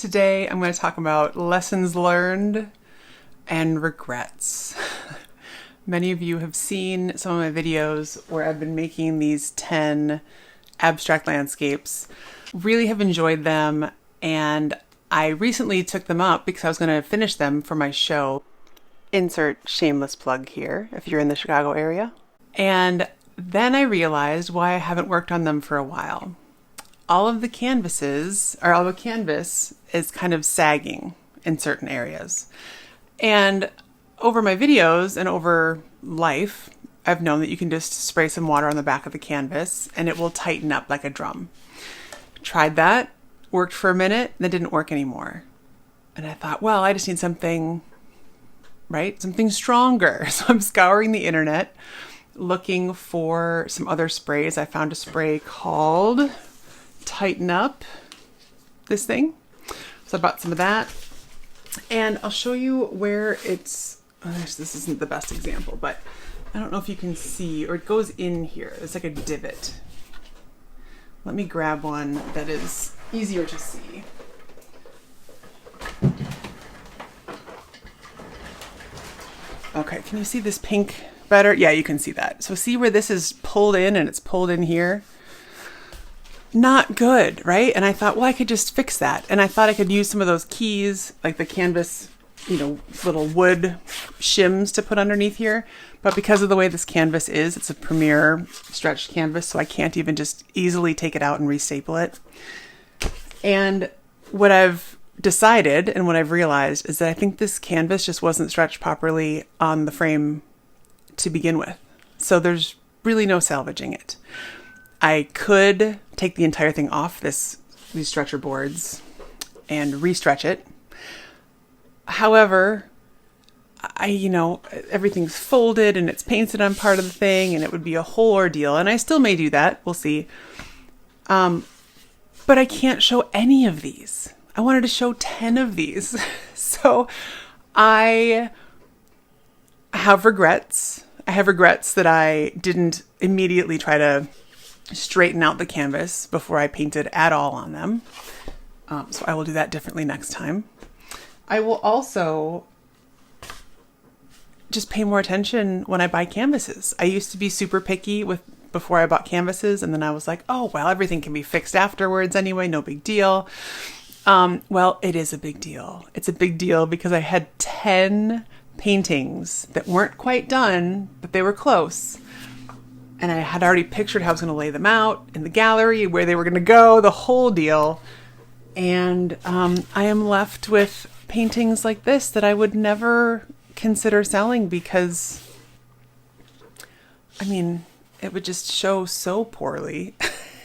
Today I'm going to talk about lessons learned and regrets. Many of you have seen some of my videos where I've been making these 10 abstract landscapes. Really have enjoyed them, and I recently took them up because I was going to finish them for my show. Insert shameless plug here if you're in the Chicago area. And then I realized why I haven't worked on them for a while. All of the canvases, or all the canvas is kind of sagging in certain areas. And over my videos and over life, I've known that you can just spray some water on the back of the canvas and it will tighten up like a drum. Tried that, worked for a minute, then didn't work anymore. And I thought, well, I just need something, right? Something stronger. So I'm scouring the internet, looking for some other sprays. I found a spray called Tighten Up, this thing. So I bought some of that, and I'll show you where it's, this isn't the best example, but I don't know if you can see, or it goes in here. It's like a divot. Let me grab one that is easier to see. Okay, can you see this pink better? Yeah, you can see that. So see where this is pulled in and it's pulled in here? Not good, right? And I thought, well, I could just fix that. And I thought I could use some of those keys, like the canvas, little wood shims to put underneath here. But because of the way this canvas is, it's a premier stretched canvas, so I can't even just easily take it out and restaple it. And what I've decided and what I've realized is that I think this canvas just wasn't stretched properly on the frame to begin with. So there's really no salvaging it. I could take the entire thing off these stretcher boards and restretch it. However, everything's folded and it's painted on part of the thing, and it would be a whole ordeal. And I still may do that. We'll see. But I can't show any of these. I wanted to show 10 of these. So I have regrets. I have regrets that I didn't immediately try to straighten out the canvas before I painted at all on them. So I will do that differently next time. I will also just pay more attention when I buy canvases. I used to be super picky before I bought canvases, and then I was like, oh, well, everything can be fixed afterwards anyway, no big deal. Well, it is a big deal. It's a big deal because I had 10 paintings that weren't quite done, but they were close. And I had already pictured how I was going to lay them out in the gallery, where they were going to go, the whole deal. And I am left with paintings like this that I would never consider selling because, it would just show so poorly.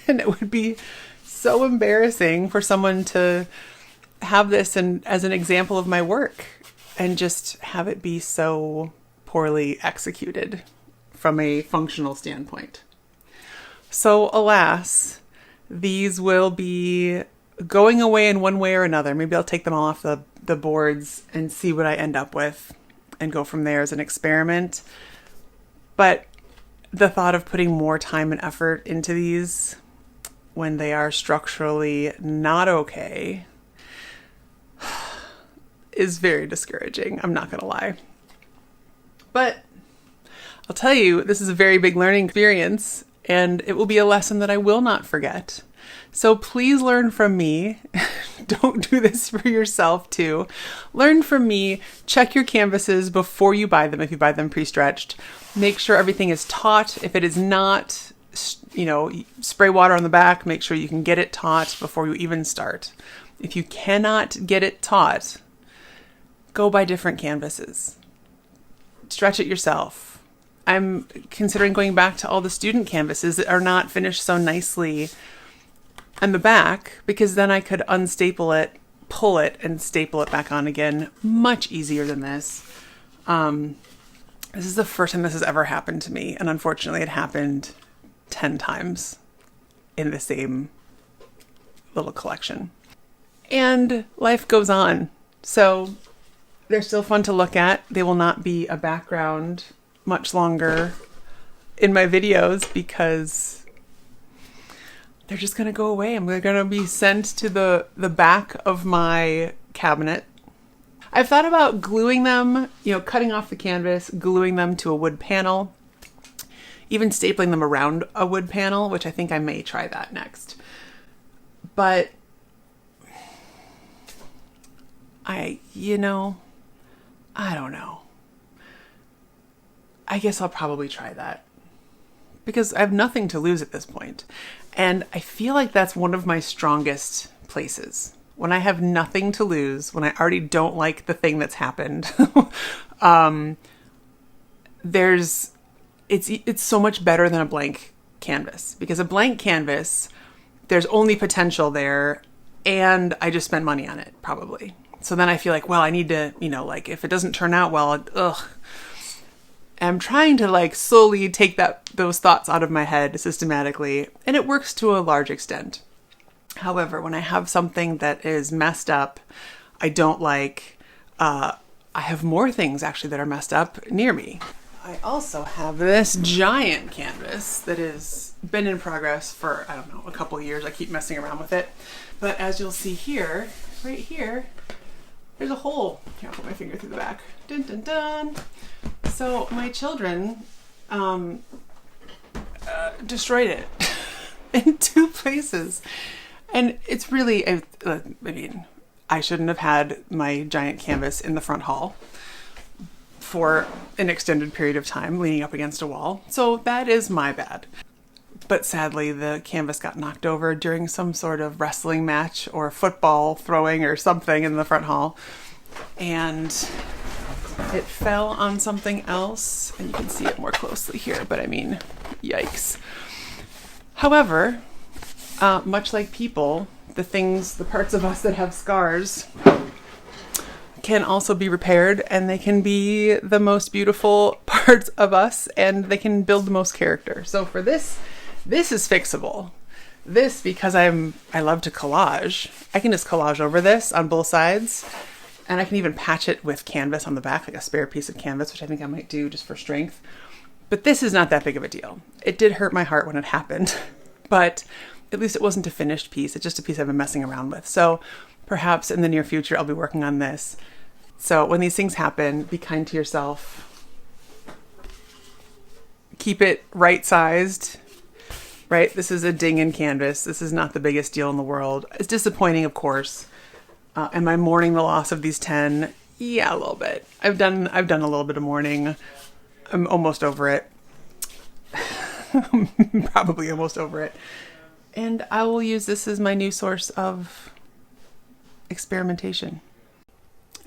And it would be so embarrassing for someone to have this as an example of my work and just have it be so poorly executed from a functional standpoint. So alas, these will be going away in one way or another. Maybe I'll take them all off the boards and see what I end up with and go from there as an experiment. But the thought of putting more time and effort into these when they are structurally not okay is very discouraging. I'm not going to lie. But I'll tell you, this is a very big learning experience, and it will be a lesson that I will not forget. So please learn from me. Don't do this for yourself too. Learn from me. Check your canvases before you buy them if you buy them pre-stretched. Make sure everything is taut. If it is not, spray water on the back. Make sure you can get it taut before you even start. If you cannot get it taut, go buy different canvases. Stretch it yourself. I'm considering going back to all the student canvases that are not finished so nicely on the back, because then I could unstaple it, pull it, and staple it back on again much easier than this. This is the first time this has ever happened to me, and unfortunately it happened 10 times in the same little collection. And life goes on. So they're still fun to look at. They will not be a background much longer in my videos because they're just going to go away. They're going to be sent to the back of my cabinet. I've thought about gluing them, cutting off the canvas, gluing them to a wood panel, even stapling them around a wood panel, which I think I may try that next. But I don't know. I guess I'll probably try that because I have nothing to lose at this point. And I feel like that's one of my strongest places. When I have nothing to lose, when I already don't like the thing that's happened, it's so much better than a blank canvas, because a blank canvas, there's only potential there, and I just spent money on it probably. So then I feel like, well, I need to, if it doesn't turn out well, I'm trying to slowly take those thoughts out of my head systematically, and it works to a large extent. However, when I have something that is messed up, I don't like, I have more things actually that are messed up near me. I also have this giant canvas that has been in progress for, a couple of years. I keep messing around with it. But as you'll see here, right here, there's a hole. Here, I'll put my finger through the back. Dun, dun, dun. So my children destroyed it in 2 places. And it's really, I shouldn't have had my giant canvas in the front hall for an extended period of time leaning up against a wall. So that is my bad. But sadly, the canvas got knocked over during some sort of wrestling match or football throwing or something in the front hall. And it fell on something else. And you can see it more closely here, but yikes. However, much like people, the parts of us that have scars can also be repaired, and they can be the most beautiful parts of us, and they can build the most character. So for this is fixable. This, because I love to collage, I can just collage over this on both sides, and I can even patch it with canvas on the back, like a spare piece of canvas, which I think I might do just for strength. But this is not that big of a deal. It did hurt my heart when it happened, but at least it wasn't a finished piece. It's just a piece I've been messing around with. So perhaps in the near future, I'll be working on this. So when these things happen, be kind to yourself. Keep it right-sized, right? This is a ding in canvas. This is not the biggest deal in the world. It's disappointing, of course. Am I mourning the loss of these 10? Yeah, a little bit. I've done a little bit of mourning. I'm almost over it. Probably almost over it. And I will use this as my new source of experimentation.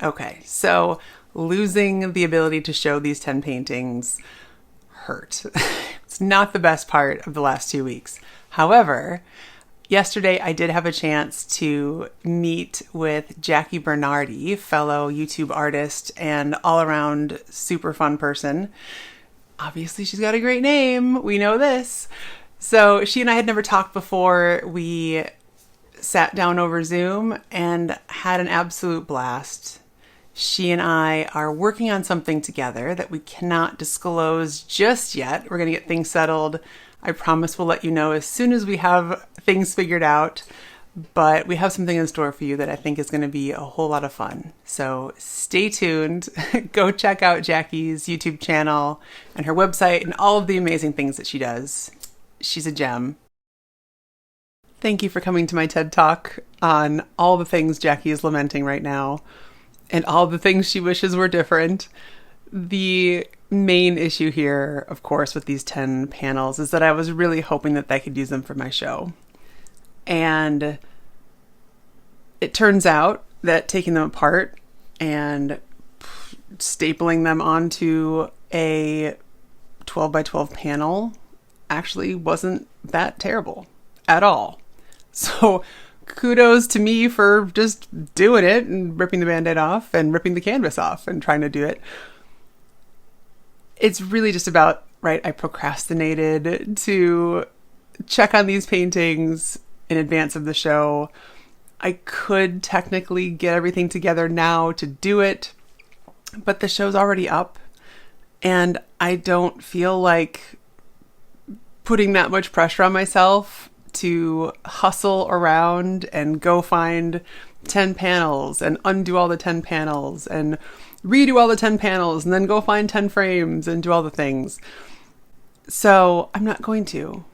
Okay, so losing the ability to show these 10 paintings hurt. It's not the best part of the last 2 weeks. However, yesterday I did have a chance to meet with Jackie Bernardi, fellow YouTube artist and all-around super fun person. Obviously, she's got a great name. We know this. So she and I had never talked before. We sat down over Zoom and had an absolute blast. She and I are working on something together that we cannot disclose just yet. We're going to get things settled. I promise we'll let you know as soon as we have things figured out. But we have something in store for you that I think is going to be a whole lot of fun. So stay tuned. Go check out Jackie's YouTube channel and her website and all of the amazing things that she does. She's a gem. Thank you for coming to my TED Talk on all the things Jackie is lamenting right now and all the things she wishes were different. The main issue here, of course, with these 10 panels is that I was really hoping that I could use them for my show. And it turns out that taking them apart and stapling them onto a 12 by 12 panel actually wasn't that terrible at all. So kudos to me for just doing it and ripping the Band-Aid off and ripping the canvas off and trying to do it. It's really just about, right, I procrastinated to check on these paintings in advance of the show. I could technically get everything together now to do it, but the show's already up and I don't feel like putting that much pressure on myself to hustle around and go find 10 panels and undo all the 10 panels and redo all the 10 panels and then go find 10 frames and do all the things. So I'm not going to.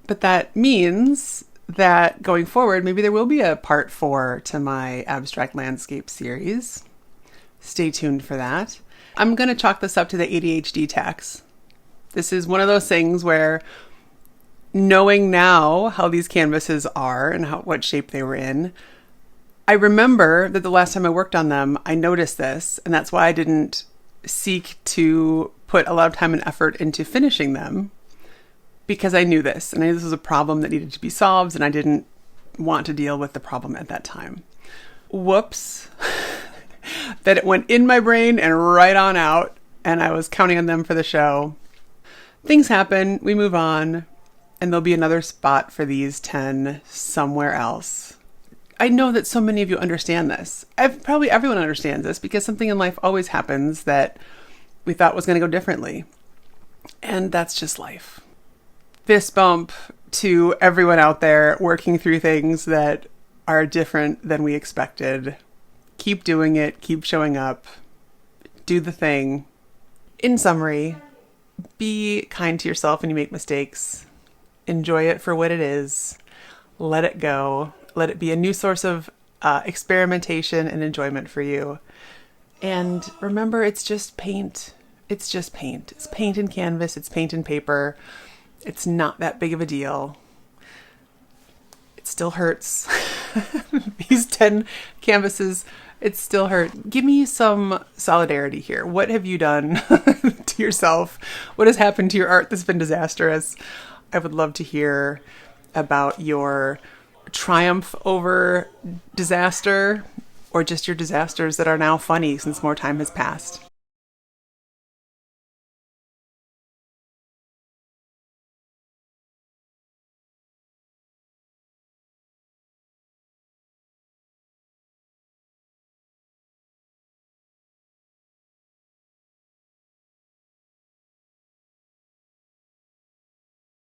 But that means that going forward, maybe there will be a part 4 to my abstract landscape series. Stay tuned for that. I'm going to chalk this up to the ADHD tax. This is one of those things where, knowing now how these canvases are and what shape they were in, I remember that the last time I worked on them, I noticed this, and that's why I didn't seek to put a lot of time and effort into finishing them, because I knew this, and I knew this was a problem that needed to be solved, and I didn't want to deal with the problem at that time. Whoops. That it went in my brain and right on out, and I was counting on them for the show. Things happen, we move on, and there'll be another spot for these 10 somewhere else. I know that so many of you understand this. Probably everyone understands this, because something in life always happens that we thought was going to go differently. And that's just life. Fist bump to everyone out there working through things that are different than we expected. Keep doing it. Keep showing up. Do the thing. In summary, be kind to yourself when you make mistakes. Enjoy it for what it is. Let it go. Let it be a new source of experimentation and enjoyment for you. And remember, it's just paint. It's just paint. It's paint and canvas. It's paint and paper. It's not that big of a deal. It still hurts. These 10 canvases, it still hurt. Give me some solidarity here. What have you done to yourself? What has happened to your art that's been disastrous? I would love to hear about your triumph over disaster, or just your disasters that are now funny since more time has passed.